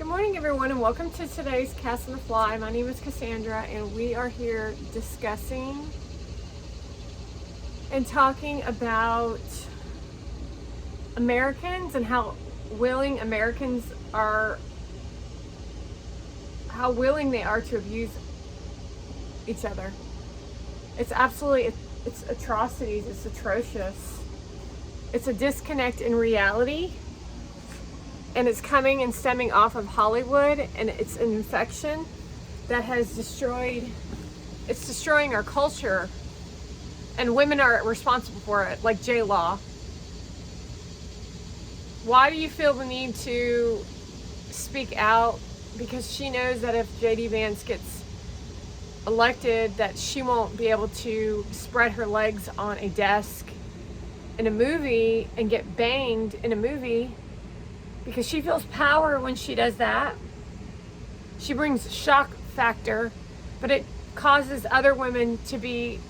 Good morning, everyone, and welcome to today's Cast on the Fly. My name is Cassandra, and we are here discussing and talking about Americans and how willing Americans are, how willing they are to abuse each other. It's absolutely, it's atrocities, it's atrocious. It's a disconnect in reality. And it's coming and stemming off of Hollywood, and it's an infection that has destroying our culture, and women are responsible for it, like J Law. Why do you feel the need to speak out? Because she knows that if JD Vance gets elected, that she won't be able to spread her legs on a desk in a movie and get banged in a movie. Because she feels power when she does that. She brings shock factor, but it causes other women to be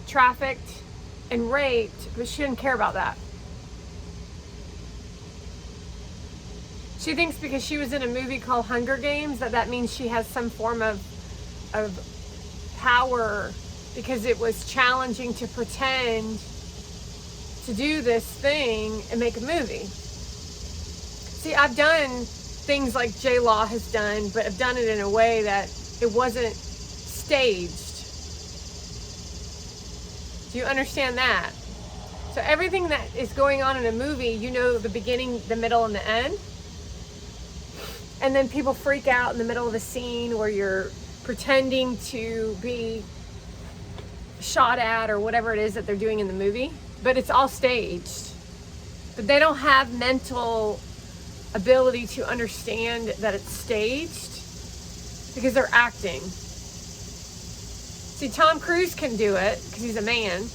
trafficked and raped, but she didn't care about that. She thinks because she was in a movie called Hunger Games that means she has some form of power, because it was challenging to pretend to do this thing and make a movie. See, I've done things like J Law has done, but I've done it in a way that it wasn't staged. Do you understand that? So everything that is going on in a movie, you know the beginning, the middle, and the end. And then people freak out in the middle of a scene where you're pretending to be shot at or whatever it is that they're doing in the movie. But it's all staged. But they don't have mental ability to understand that it's staged because they're acting. See, Tom Cruise can do it because he's a man.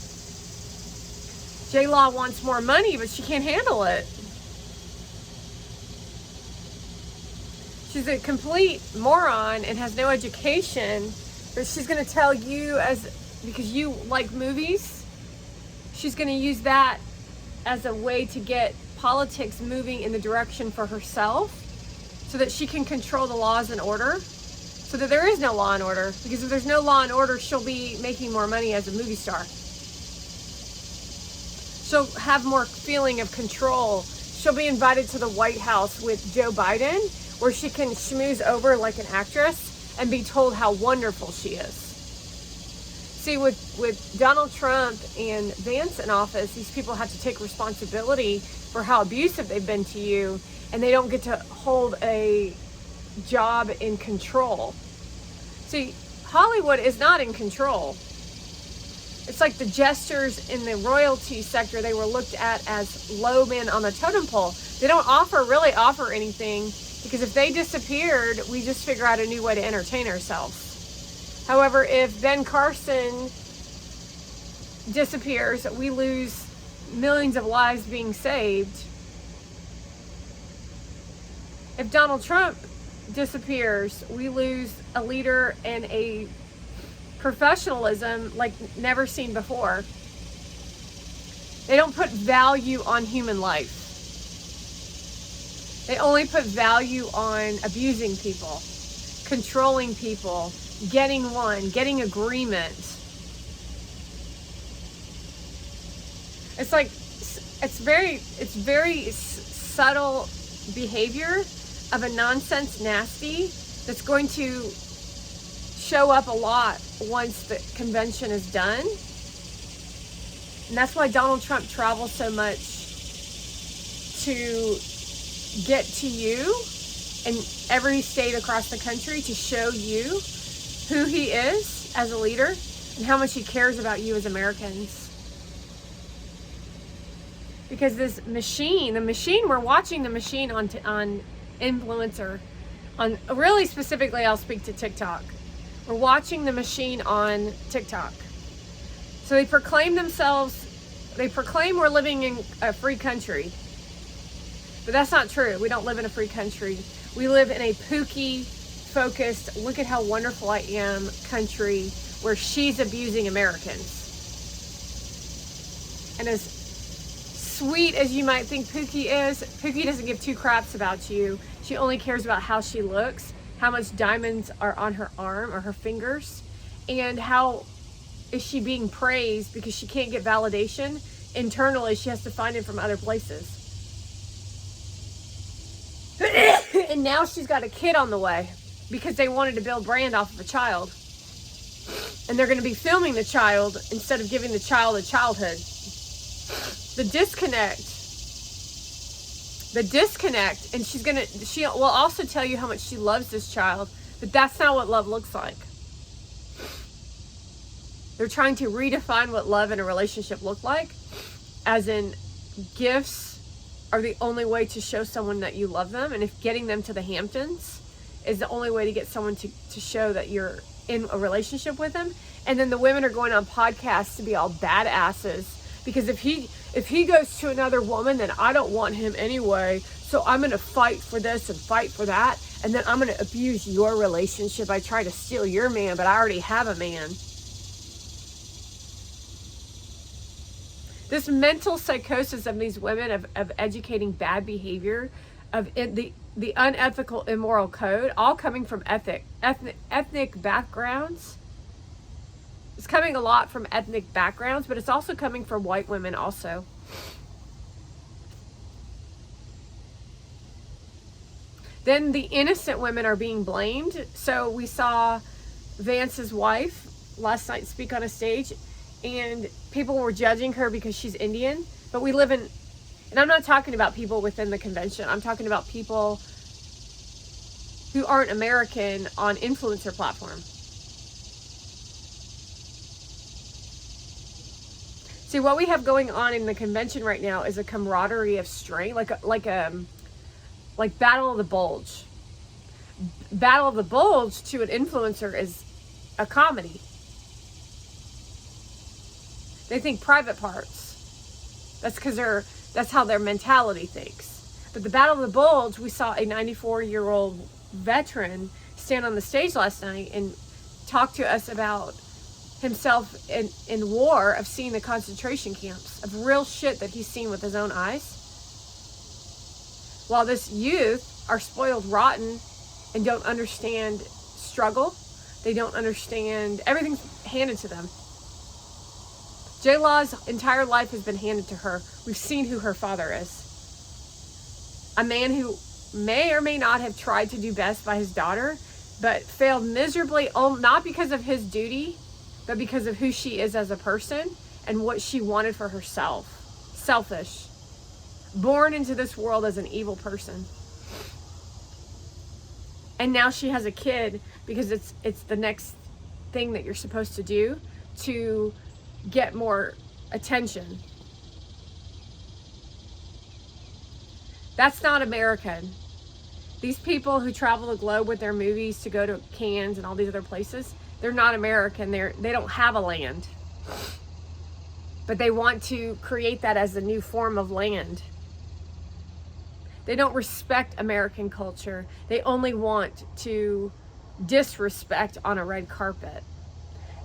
J Law wants more money, but she can't handle it. She's a complete moron and has no education, but she's going to tell you, because you like movies, she's going to use that as a way to get politics moving in the direction for herself, so that she can control the laws and order, so that there is no law and order. Because if there's no law and order, she'll be making more money as a movie star. She'll have more feeling of control. She'll be invited to the White House with Joe Biden, where she can schmooze over like an actress and be told how wonderful she is. See, with Donald Trump and Vance in office, these people have to take responsibility for how abusive they've been to you, and they don't get to hold a job in control. See, Hollywood is not in control. It's like the jesters in the royalty sector, they were looked at as low men on the totem pole. They don't really offer anything, because if they disappeared, we just figure out a new way to entertain ourselves. However, if Ben Carson disappears, we lose millions of lives being saved. If Donald Trump disappears, we lose a leader and a professionalism like never seen before. They don't put value on human life. They only put value on abusing people, controlling people, getting agreement. It's like, it's very subtle behavior of a nonsense nasty that's going to show up a lot once the convention is done. And that's why Donald Trump travels so much to get to you in every state across the country, to show you who he is as a leader and how much he cares about you as Americans. Because this machine, we're watching the machine on influencer, on really specifically, I'll speak to TikTok. We're watching the machine on TikTok. So they proclaim we're living in a free country. But that's not true. We don't live in a free country. We live in a Pookie focused, look at how wonderful I am country, where she's abusing Americans. And as sweet as you might think Pookie is, Pookie doesn't give two craps about you. She only cares about how she looks, how much diamonds are on her arm or her fingers, and how is she being praised because she can't get validation internally. She has to find it from other places. And now she's got a kid on the way because they wanted to build brand off of a child. And they're going to be filming the child instead of giving the child a childhood. The disconnect, and she will also tell you how much she loves this child, but that's not what love looks like. They're trying to redefine what love in a relationship look like, as in gifts are the only way to show someone that you love them, and if getting them to the Hamptons is the only way to get someone to show that you're in a relationship with them. And then the women are going on podcasts to be all badasses because if he goes to another woman, then I don't want him anyway, so I'm going to fight for this and fight for that, and then I'm going to abuse your relationship. I try to steal your man, but I already have a man. This mental psychosis of these women of educating bad behavior, of the unethical, immoral code, all coming from ethnic backgrounds. It's coming a lot from ethnic backgrounds, but it's also coming from white women also. Then the innocent women are being blamed. So we saw Vance's wife last night speak on a stage, and people were judging her because she's Indian. But we live in, and I'm not talking about people within the convention, I'm talking about people who aren't American on influencer platform. See, what we have going on in the convention right now is a camaraderie of strength, like Battle of the Bulge. Battle of the Bulge to an influencer is a comedy. They think private parts. That's how their mentality thinks. But the Battle of the Bulge, we saw a 94-year-old veteran stand on the stage last night and talk to us about himself in war, of seeing the concentration camps, of real shit that he's seen with his own eyes. While this youth are spoiled rotten and don't understand struggle, they don't understand, everything's handed to them. J Law's entire life has been handed to her. We've seen who her father is. A man who may or may not have tried to do best by his daughter, but failed miserably, not because of his duty, but because of who she is as a person and what she wanted for herself. Selfish. Born into this world as an evil person. And now she has a kid because it's the next thing that you're supposed to do to get more attention. That's not American. These people who travel the globe with their movies to go to Cannes and all these other places, they're not American. They don't have a land. But they want to create that as a new form of land. They don't respect American culture. They only want to disrespect on a red carpet.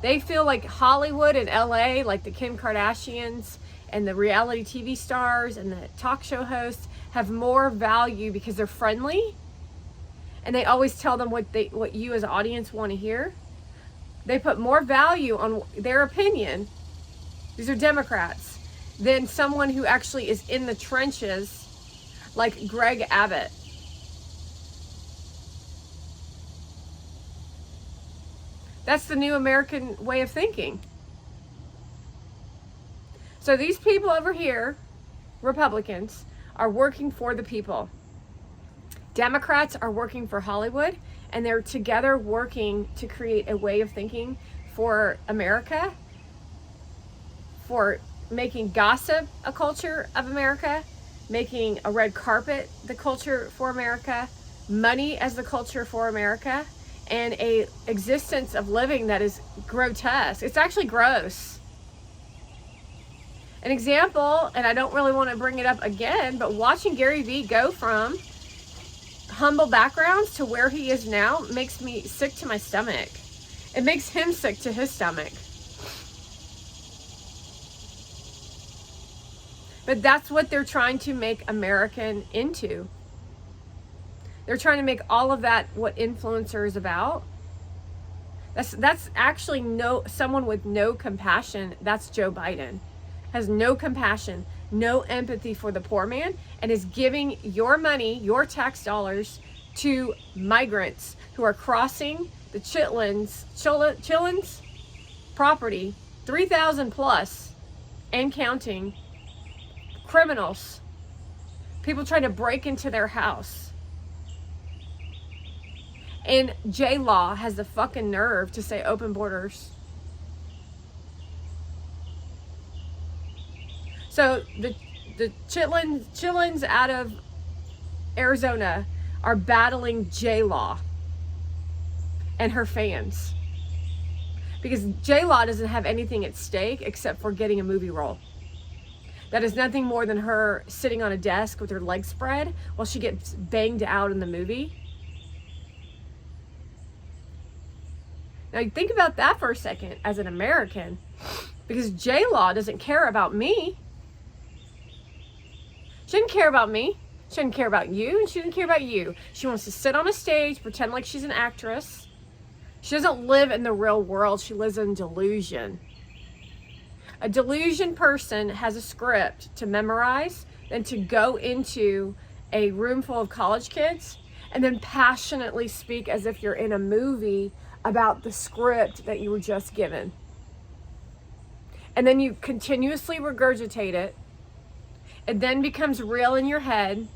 They feel like Hollywood and LA, like the Kim Kardashians and the reality TV stars and the talk show hosts, have more value because they're friendly and they always tell them what you as an audience want to hear. They put more value on their opinion, these are Democrats, than someone who actually is in the trenches like Greg Abbott. That's the new American way of thinking. So these people over here, Republicans, are working for the people. Democrats are working for Hollywood, and they're together working to create a way of thinking for America, for making gossip a culture of America, making a red carpet the culture for America, money as the culture for America, and a existence of living that is grotesque. It's actually gross. An example, and I don't really want to bring it up again, but watching Gary Vee go from humble backgrounds to where he is now makes me sick to my stomach. It makes him sick to his stomach. But that's what they're trying to make American into. They're trying to make all of that what influencer is about. That's actually someone with no compassion. That's Joe Biden. Has no compassion, no empathy for the poor man, and is giving your money, your tax dollars, to migrants who are crossing the Chitlins property, 3,000 plus and counting, criminals, people trying to break into their house. And J-Law has the fucking nerve to say open borders. So the Chitlins out of Arizona are battling J-Law and her fans. Because J-Law doesn't have anything at stake except for getting a movie role. That is nothing more than her sitting on a desk with her legs spread while she gets banged out in the movie. Now you think about that for a second as an American, because J-Law doesn't care about me. She didn't care about me. She didn't care about you, and she didn't care about you. She wants to sit on a stage, pretend like she's an actress. She doesn't live in the real world. She lives in delusion. A delusion person has a script to memorize, then to go into a room full of college kids and then passionately speak as if you're in a movie about the script that you were just given. And then you continuously regurgitate it. It then becomes real in your head.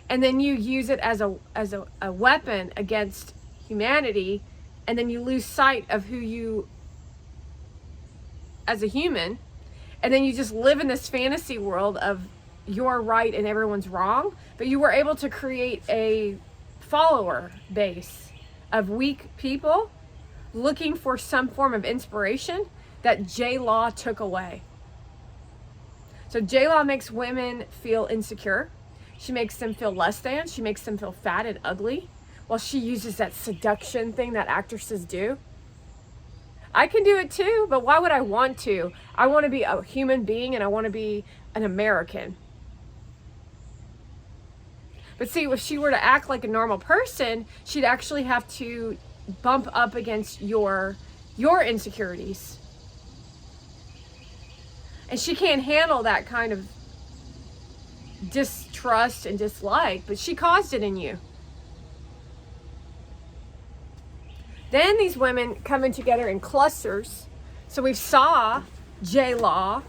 And then you use it as a weapon against humanity. And then you lose sight of who you as a human. And then you just live in this fantasy world of you're right and everyone's wrong. But you were able to create a follower base of weak people looking for some form of inspiration that J-Law took away. So J-Law makes women feel insecure. She makes them feel less than. She makes them feel fat and ugly. While she uses that seduction thing that actresses do. I can do it too, but why would I want to? I want to be a human being and I want to be an American. But see, if she were to act like a normal person, she'd actually have to bump up against your insecurities. And she can't handle that kind of distrust and dislike, but she caused it in you. Then these women coming together in clusters. So we saw J-Law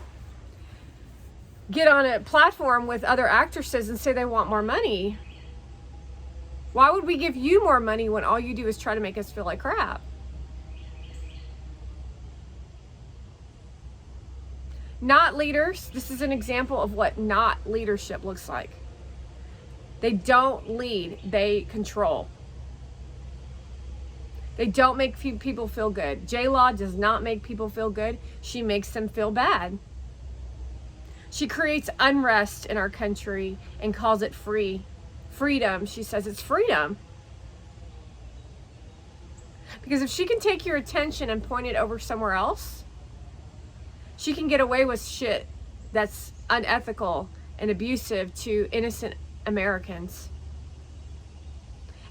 get on a platform with other actresses and say they want more money. Why would we give you more money when all you do is try to make us feel like crap? Not leaders. This is an example of what not leadership looks like. They don't lead, they control. They don't make people feel good. J-Law does not make people feel good. She makes them feel bad. She creates unrest in our country and calls it freedom. She says it's freedom. Because if she can take your attention and point it over somewhere else, she can get away with shit that's unethical and abusive to innocent Americans.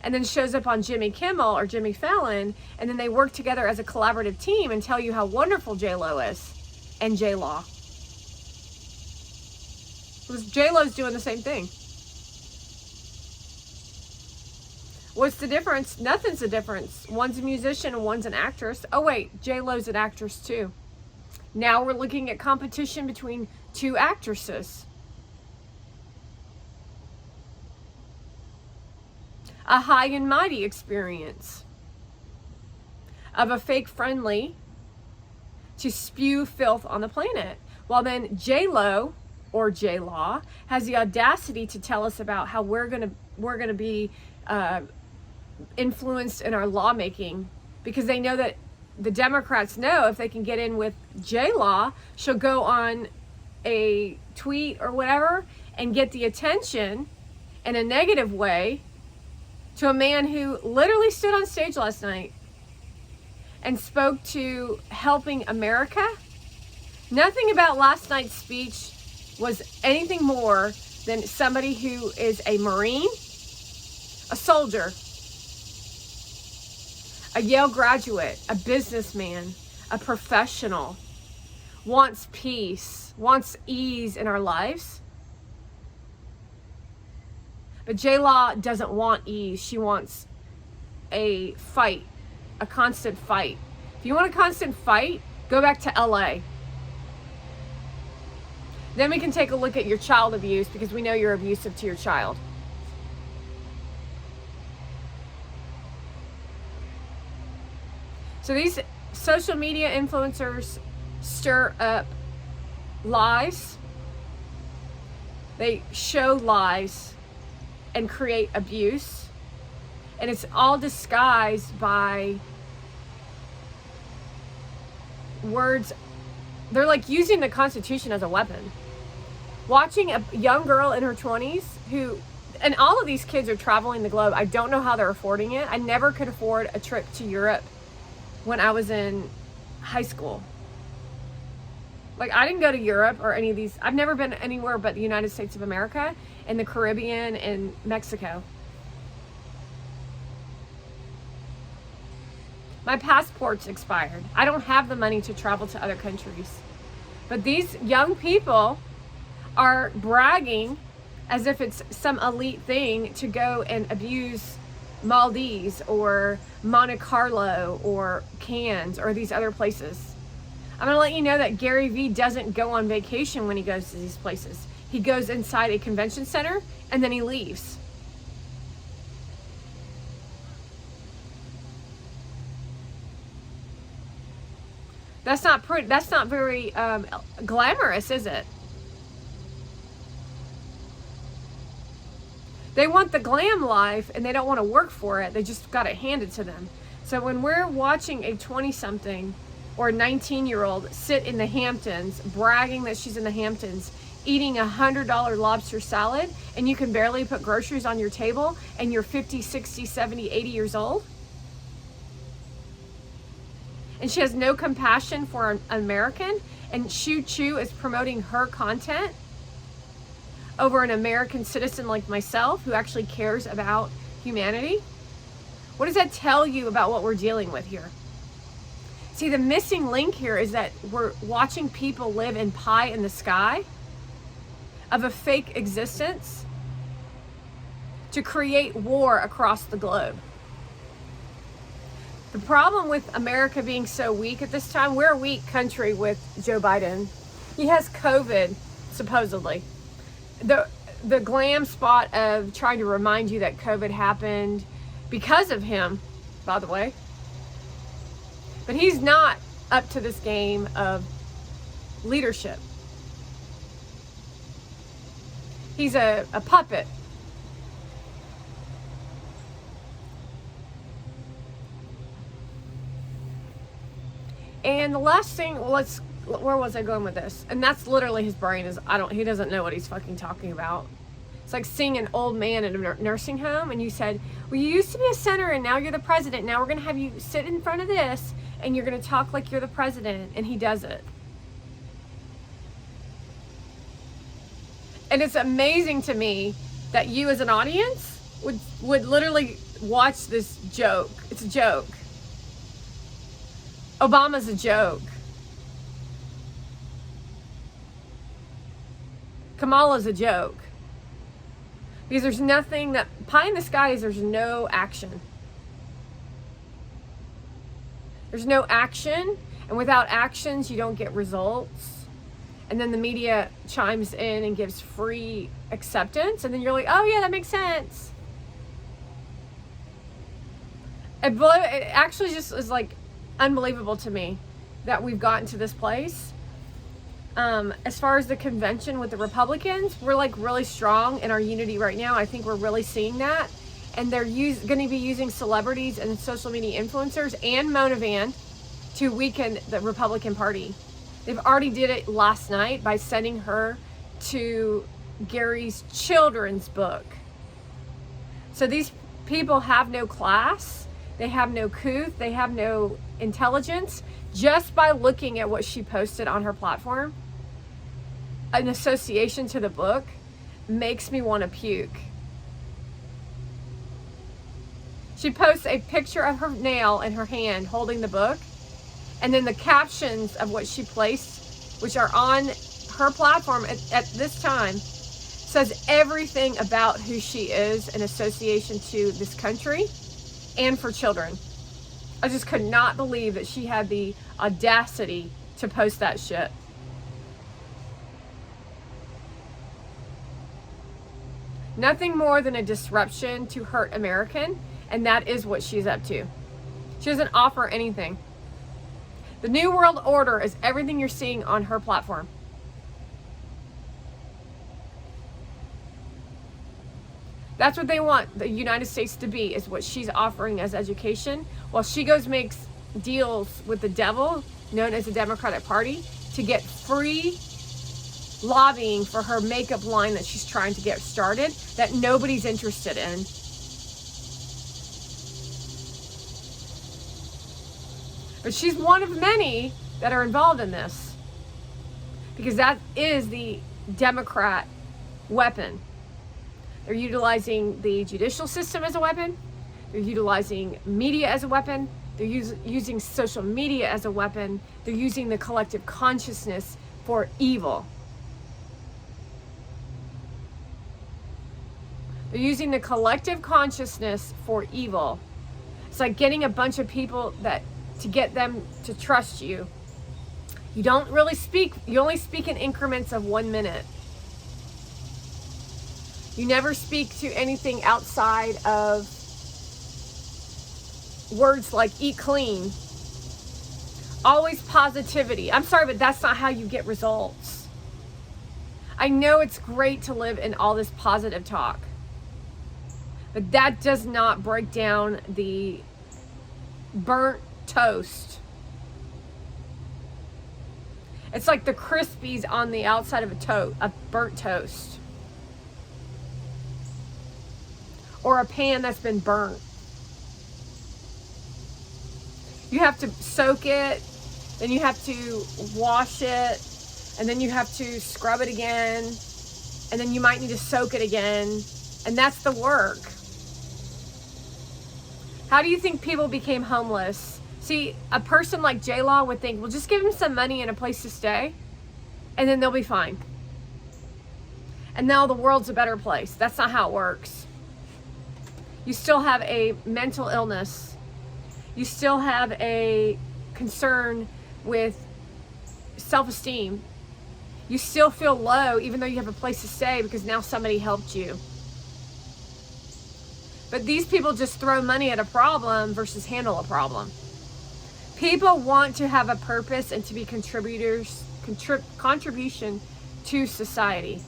And then shows up on Jimmy Kimmel or Jimmy Fallon, and then they work together as a collaborative team and tell you how wonderful J-Lo is and J-Law. Because J-Lo's doing the same thing. What's the difference? Nothing's the difference. One's a musician and one's an actress. Oh wait, J-Lo's an actress too. Now we're looking at competition between two actresses. A high and mighty experience of a fake friendly to spew filth on the planet. While then J-Lo or J-Law has the audacity to tell us about how we're gonna be influenced in our lawmaking, because they know that the Democrats know if they can get in with J-Law, she'll go on a tweet or whatever and get the attention in a negative way to a man who literally stood on stage last night and spoke to helping America. Nothing about last night's speech was anything more than somebody who is a Marine a soldier, a Yale graduate, a businessman, a professional, wants peace, wants ease in our lives. But J-Law doesn't want ease. She wants a fight, a constant fight. If you want a constant fight, go back to LA. Then we can take a look at your child abuse, because we know you're abusive to your child. So these social media influencers stir up lies. They show lies and create abuse. And it's all disguised by words. They're like using the Constitution as a weapon. Watching a young girl in her 20s who, and all of these kids are traveling the globe. I don't know how they're affording it. I never could afford a trip to Europe when I was in high school. Like, I didn't go to Europe or any of these. I've never been anywhere but the United States of America and the Caribbean and Mexico. My passport's expired. I don't have the money to travel to other countries. But these young people are bragging as if it's some elite thing to go and abuse Maldives or Monte Carlo or Cannes or these other places. I'm going to let you know that Gary Vee doesn't go on vacation when he goes to these places. He goes inside a convention center and then he leaves. That's not very glamorous, is it? They want the glam life and they don't want to work for it. They just got it handed to them. So when we're watching a 20-something or 19-year-old sit in the Hamptons, bragging that she's in the Hamptons, eating $100 lobster salad, and you can barely put groceries on your table, and you're 50, 60, 70, 80 years old, and she has no compassion for an American, and Shu Chu is promoting her content over an American citizen like myself who actually cares about humanity. What does that tell you about what we're dealing with here? See, the missing link here is that we're watching people live in pie in the sky of a fake existence to create war across the globe. The problem with America being so weak at this time, we're a weak country with Joe Biden. He has COVID, supposedly. The glam spot of trying to remind you that COVID happened because of him, by the way. But he's not up to this game of leadership. He's a puppet. And the last thing, where was I going with this? And that's literally his brain he doesn't know what he's fucking talking about. It's like seeing an old man in a nursing home and you said, well, you used to be a senator and now you're the president. Now we're going to have you sit in front of this and you're going to talk like you're the president. And he does it. And it's amazing to me that you as an audience would literally watch this joke. It's a joke. Obama's a joke. Kamala's a joke. Because there's nothing that, pie in the sky is there's no action. There's no action, and without actions, you don't get results. And then the media chimes in and gives free acceptance, and then you're like, oh yeah, that makes sense. It actually just is like unbelievable to me that we've gotten to this place. As far as the convention with the Republicans, we're like really strong in our unity right now. I think we're really seeing that. And they're going to be using celebrities and social media influencers and Mona Van to weaken the Republican Party. They've already did it last night by sending her to Gary's children's book. So these people have no class. They have no couth. They have no intelligence. Just by looking at what she posted on her platform, an association to the book makes me want to puke. She posts a picture of her nail in her hand holding the book, and then the captions of what she placed, which are on her platform at this time, says everything about who she is in association to this country and for children. I just could not believe that she had the audacity to post that shit. Nothing more than a disruption to hurt American, and that is what she's up to. She doesn't offer anything. The New World Order is everything you're seeing on her platform. That's what they want the United States to be, is what she's offering as education, while she goes makes deals with the devil, known as the Democratic Party, to get free lobbying for her makeup line that she's trying to get started that nobody's interested in. But she's one of many that are involved in this, because that is the Democrat weapon. They're utilizing the judicial system as a weapon. They're utilizing media as a weapon. They're using social media as a weapon. They're using the collective consciousness for evil. They're using the collective consciousness for evil. It's like getting a bunch of people to get them to trust you. You don't really speak, you only speak in increments of 1 minute. You never speak to anything outside of words like eat clean. Always positivity. I'm sorry, but that's not how you get results. I know it's great to live in all this positive talk, but that does not break down the burnt toast. It's like the crispies on the outside of a burnt toast. Or a pan that's been burnt. You have to soak it, then you have to wash it, and then you have to scrub it again, and then you might need to soak it again, and that's the work. How do you think people became homeless? See, a person like J-Law would think, well, just give them some money and a place to stay, and then they'll be fine. And now the world's a better place. That's not how it works. You still have a mental illness. You still have a concern with self-esteem. You still feel low even though you have a place to stay because now somebody helped you. But these people just throw money at a problem versus handle a problem. People want to have a purpose and to be contribution to society.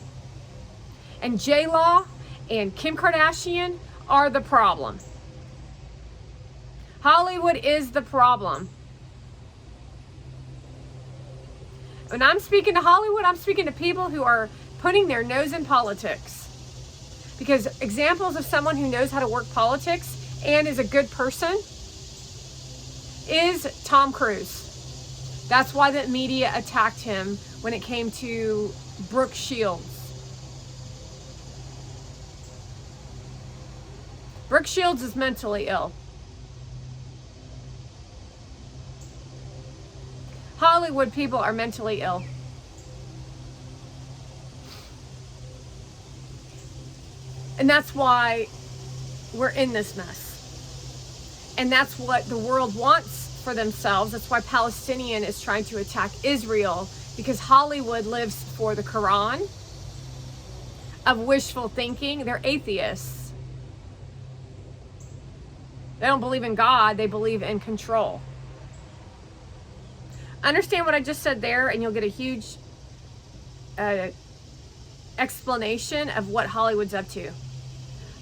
And J-Law and Kim Kardashian are the problem. Hollywood is the problem. When I'm speaking to Hollywood, I'm speaking to people who are putting their nose in politics. Because examples of someone who knows how to work politics and is a good person is Tom Cruise. That's why the media attacked him when it came to Brooke Shields. Brooke Shields is mentally ill. Hollywood people are mentally ill. And that's why we're in this mess. And that's what the world wants for themselves. That's why Palestinian is trying to attack Israel, because Hollywood lives for the Quran of wishful thinking. They're atheists. They don't believe in God, they believe in control. Understand what I just said there, and you'll get a huge explanation of what Hollywood's up to.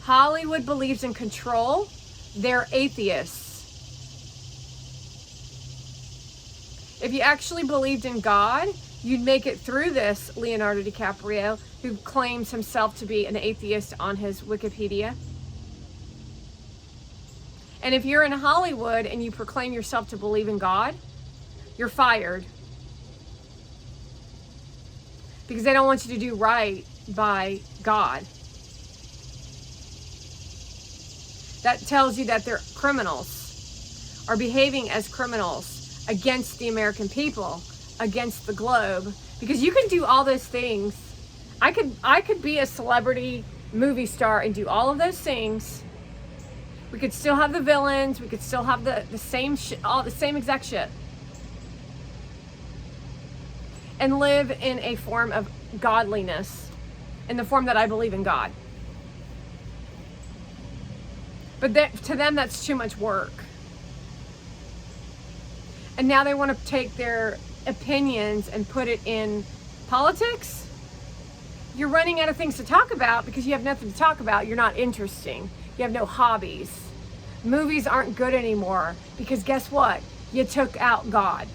Hollywood believes in control. They're atheists. If you actually believed in God, you'd make it through this, Leonardo DiCaprio, who claims himself to be an atheist on his Wikipedia. And if you're in Hollywood and you proclaim yourself to believe in God, you're fired. Because they don't want you to do right by God. That tells you that they're criminals, are behaving as criminals against the American people, against the globe. Because you can do all those things. I could be a celebrity movie star and do all of those things. We could still have the villains. We could still have the same shit, all the same exact shit. And live in a form of godliness, in the form that I believe in God. But to them, that's too much work. And now they want to take their opinions and put it in politics. You're running out of things to talk about because you have nothing to talk about. You're not interesting. You have no hobbies. Movies aren't good anymore because guess what? You took out God.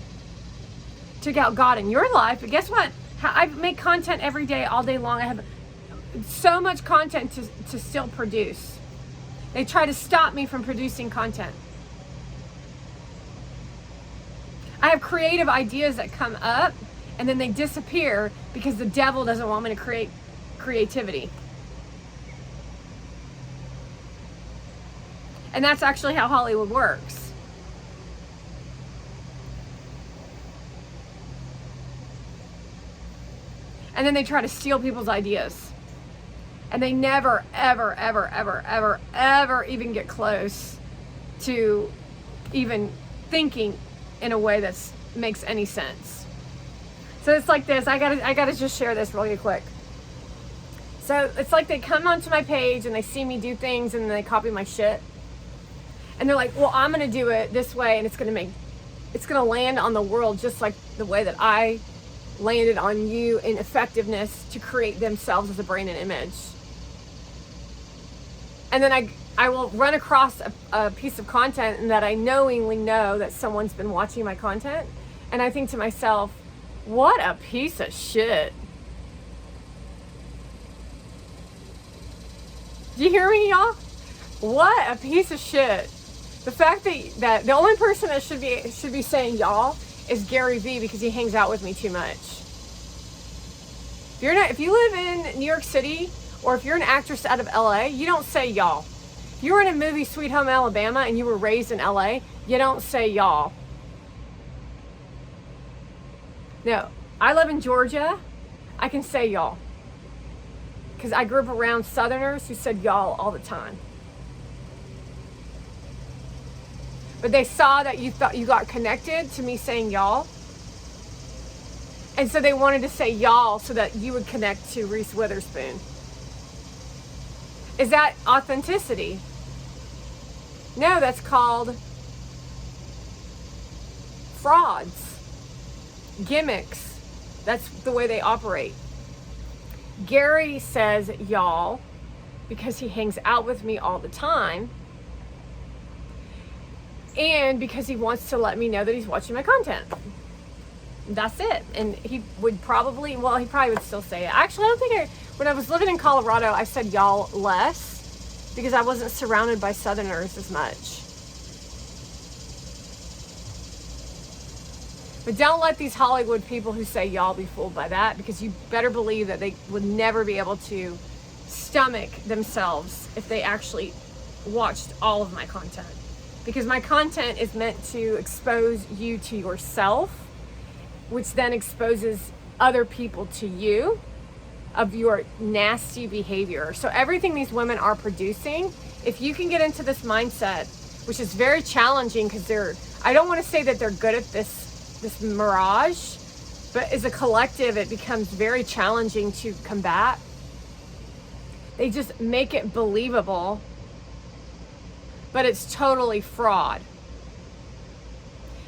Took out God in your life. But guess what? I make content every day, all day long. I have so much content to still produce. They try to stop me from producing content. I have creative ideas that come up and then they disappear because the devil doesn't want me to create creativity. And that's actually how Hollywood works. And then they try to steal people's ideas. And they never, ever, ever, ever, ever, ever even get close to even thinking in a way that makes any sense. So it's like this. I gotta just share this really quick. So it's like they come onto my page and they see me do things and they copy my shit. And they're like, well, I'm gonna do it this way and it's gonna land on the world just like the way that I landed on you in effectiveness to create themselves as a brain and image. And then I will run across a piece of content and that I knowingly know that someone's been watching my content. And I think to myself, what a piece of shit. Do you hear me, y'all? What a piece of shit. The fact that the only person that should be saying y'all is Gary Vee because he hangs out with me too much. If you live in New York City, or if you're an actress out of LA, you don't say y'all. If you were in a movie Sweet Home Alabama and you were raised in LA, you don't say y'all. No, I live in Georgia, I can say y'all. Because I grew up around Southerners who said y'all all the time. But they saw that you thought you got connected to me saying y'all. And so they wanted to say y'all so that you would connect to Reese Witherspoon. Is that authenticity? No, that's called frauds, gimmicks. That's the way they operate. Gary says y'all because he hangs out with me all the time and because he wants to let me know that he's watching my content. That's it. And he probably would still say it. Actually, I don't think when I was living in Colorado, I said y'all less because I wasn't surrounded by Southerners as much. But don't let these Hollywood people who say y'all be fooled by that, because you better believe that they would never be able to stomach themselves if they actually watched all of my content. Because my content is meant to expose you to yourself, which then exposes other people to you of your nasty behavior. So everything these women are producing, if you can get into this mindset, which is very challenging because I don't want to say that they're good at this mirage, but as a collective, it becomes very challenging to combat. They just make it believable, but it's totally fraud.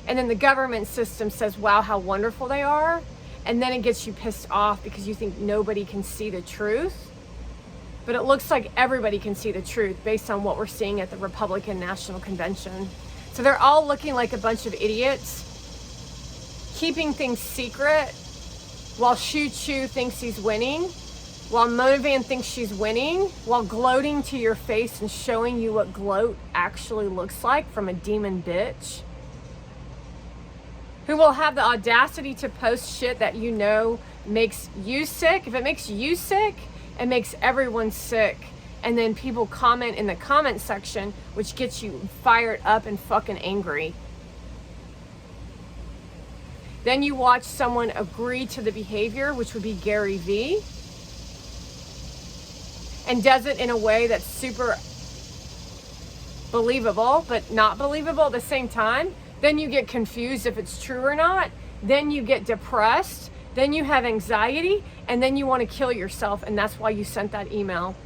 And then the government system says, wow, how wonderful they are. And then it gets you pissed off because you think nobody can see the truth. But it looks like everybody can see the truth based on what we're seeing at the Republican National Convention. So they're all looking like a bunch of idiots, keeping things secret while Shu Chu thinks he's winning, while Motivan thinks she's winning, while gloating to your face and showing you what gloat actually looks like from a demon bitch, who will have the audacity to post shit that you know makes you sick. If it makes you sick, it makes everyone sick. And then people comment in the comment section, which gets you fired up and fucking angry. Then you watch someone agree to the behavior, which would be Gary Vee, and does it in a way that's super believable, but not believable at the same time. Then you get confused if it's true or not. Then you get depressed. Then you have anxiety, and then you want to kill yourself, and that's why you sent that email.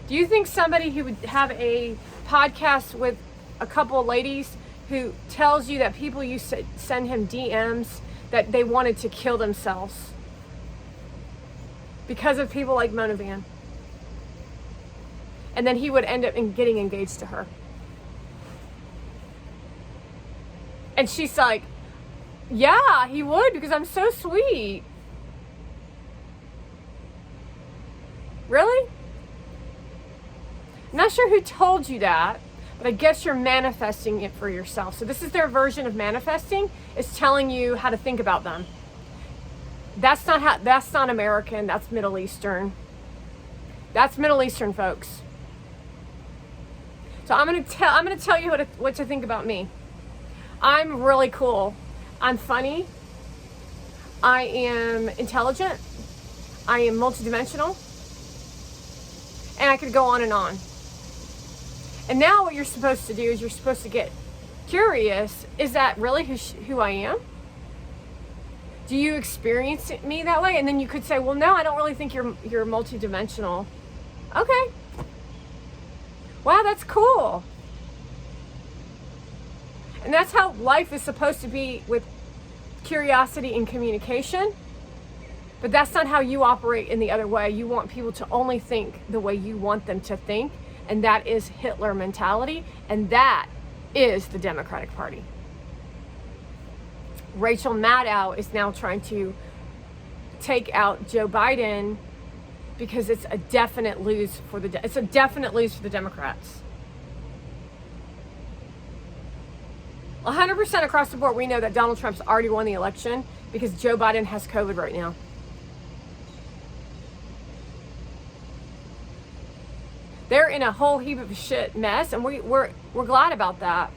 Do you think somebody who would have a podcast with a couple of ladies who tells you that people used to send him DMs that they wanted to kill themselves because of people like Mona Van? And then he would end up getting engaged to her. And she's like, yeah, he would, because I'm so sweet. Really? I'm not sure who told you that, but I guess you're manifesting it for yourself. So this is their version of manifesting, is telling you how to think about them. That's not American, that's Middle Eastern. That's Middle Eastern, folks. So I'm gonna tell you what to think about me. I'm really cool. I'm funny. I am intelligent. I am multidimensional. And I could go on and on. And now what you're supposed to do is you're supposed to get curious. Is that really who I am? Do you experience me that way? And then you could say, well, no, I don't really think you're multidimensional. Okay. Wow, that's cool. And that's how life is supposed to be, with curiosity and communication. But that's not how you operate in the other way. You want people to only think the way you want them to think. And that is Hitler mentality. And that is the Democratic Party. Rachel Maddow is now trying to take out Joe Biden because it's a definite lose for the Democrats. 100% across the board, we know that Donald Trump's already won the election because Joe Biden has COVID right now. They're in a whole heap of shit mess, and we're glad about that.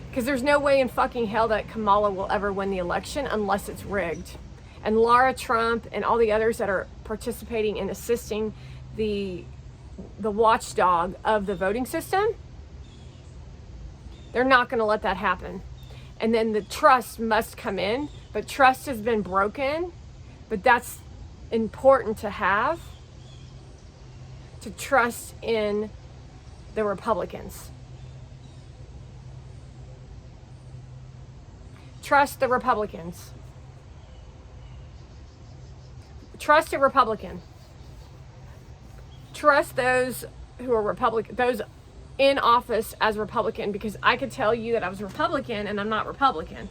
Because there's no way in fucking hell that Kamala will ever win the election unless it's rigged. And Lara Trump and all the others that are participating in assisting the watchdog of the voting system, they're not going to let that happen. And then the trust must come in, but trust has been broken. But that's important to have, to trust in the Republicans. Trust the Republicans. Trust a Republican. Trust those who are Republican, those in office as Republican, because I could tell you that I was Republican and I'm not Republican.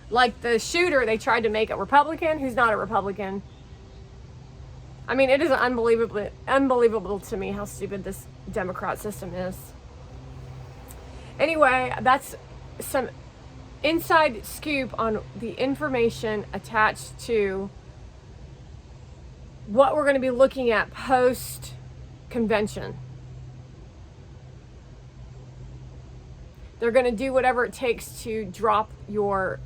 Like the shooter, they tried to make a Republican who's not a Republican. I mean, it is unbelievable to me how stupid this Democrat system is. Anyway, that's some inside scoop on the information attached to what we're going to be looking at post-convention. They're going to do whatever it takes to drop the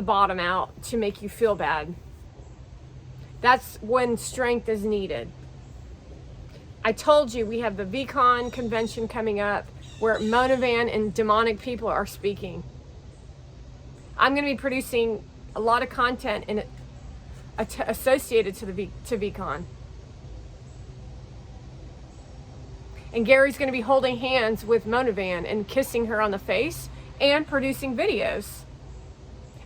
bottom out to make you feel bad. That's when strength is needed. I told you we have the VCon convention coming up where Mona Van and demonic people are speaking. I'm going to be producing a lot of content associated to VCon. And Gary's going to be holding hands with Mona Van and kissing her on the face and producing videos.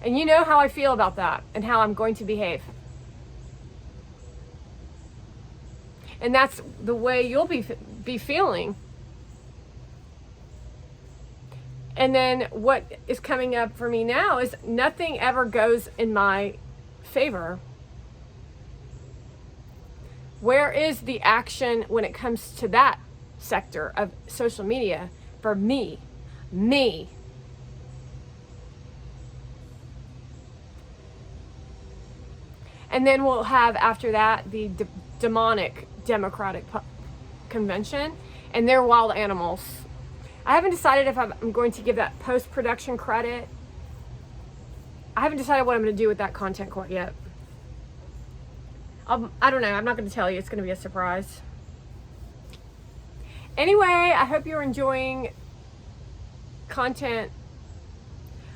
And you know how I feel about that and how I'm going to behave. And that's the way you'll be feeling. And then what is coming up for me now is nothing ever goes in my favor. Where is the action when it comes to that sector of social media for me? And then we'll have after that the demonic Democratic convention, and they're wild animals. I haven't decided if I'm going to give that post-production credit. I haven't decided what I'm going to do with that content quite yet. I don't know. I'm not going to tell you. It's going to be a surprise. Anyway, I hope you're enjoying content.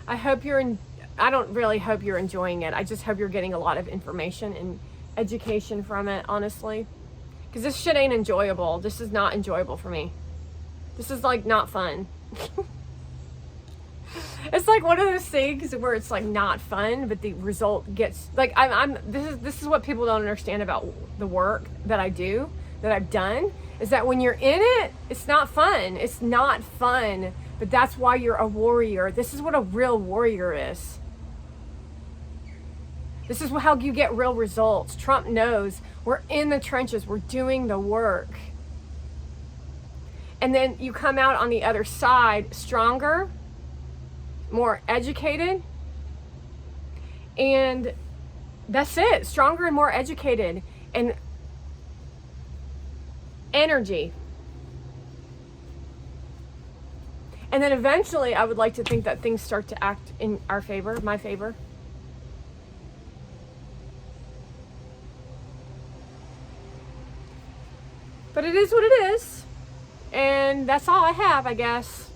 I don't really hope you're enjoying it. I just hope you're getting a lot of information and education from it, honestly. Because this shit ain't enjoyable. This is not enjoyable for me. This is like not fun. It's like one of those things where it's like not fun, but the result gets like this is what people don't understand about the work that I do, that I've done, is that when you're in it, it's not fun. It's not fun, but that's why you're a warrior. This is what a real warrior is. This is how you get real results. Trump knows we're in the trenches. We're doing the work. And then you come out on the other side stronger, more educated, and that's it. Stronger and more educated, and energy. And then eventually I would like to think that things start to act in our favor, my favor. But it is what it is. And that's all I have, I guess.